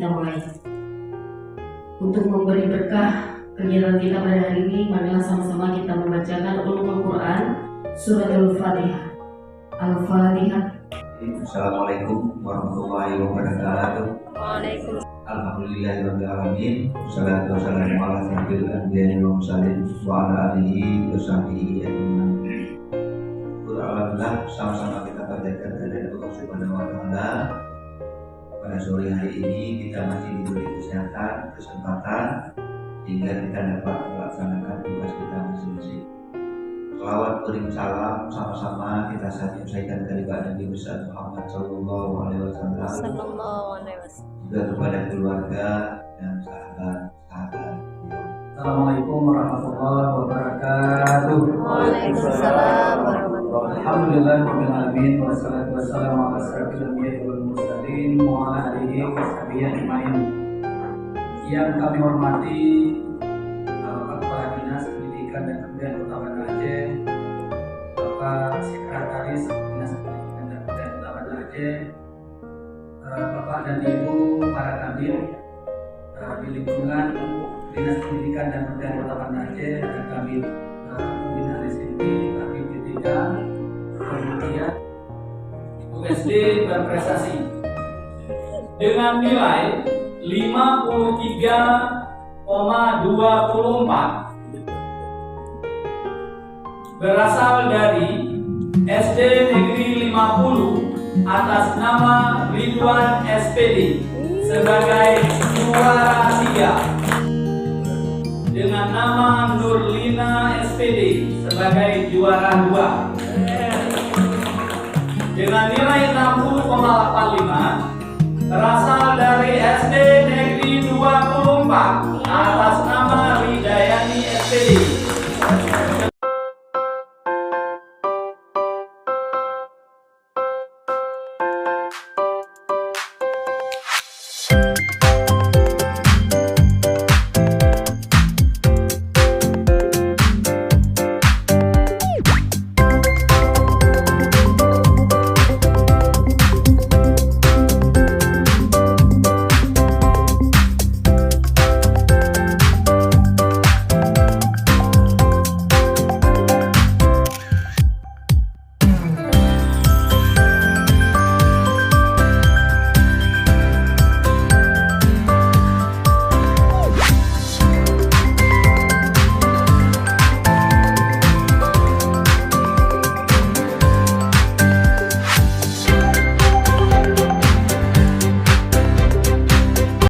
kita mulai. Untuk memberi berkah kegiatan kita pada hari ini, marilah sama-sama kita membacakan ulumul Quran surat Al-Fatihah. Al-Fatihah. Assalamualaikum warahmatullahi wabarakatuh. Waalaikumsalam. Alhamdulillahirabbil alamin. Wassalatu wassalamu ala sayyidil anbiya'i wal mursalin wa ala alihi wa sahbihi ajmain. Alhamdulillah, sama-sama kita panjatkan kehadirat Allah Subhanahu wa taala. Pada sore hari ini kita masih diberi kesehatan, kesempatan sehingga kita dapat melaksanakan tugas kita masing-masing. Salawat beri salam sama-sama kita sampaikan kepada Nabi besar Muhammad Sallallahu Alaihi Wasallam, juga kepada keluarga dan sahabat-sahabat. Assalamualaikum warahmatullahi wabarakatuh. Waalaikumsalam warahmatullahi wabarakatuh. Alhamdulillahirabbil alamin wassalatu wassalamu ala asyrofil anbiya'i wal mursalin wa ala alihi washabihi ajmain. Yang kami hormati Kepala Dinas Pendidikan dan Kebudayaan Kota Banda Aceh, Bapak Sekretaris Dinas Pendidikan dan Kebudayaan Kota Banda Aceh, Bapak dan Ibu para kadin di lingkungan Dinas Pendidikan dan Kebudayaan Kota Banda Aceh, dan kami pembina SMP, kami D3, kemudian USD berprestasi dengan nilai 53,24 berasal dari SD Negeri 50 atas nama Ridwan SPD sebagai juara 3, dengan nama Nurlina SPD sebagai juara 2, dengan nilai 60,85 berasal dari SD Negeri 24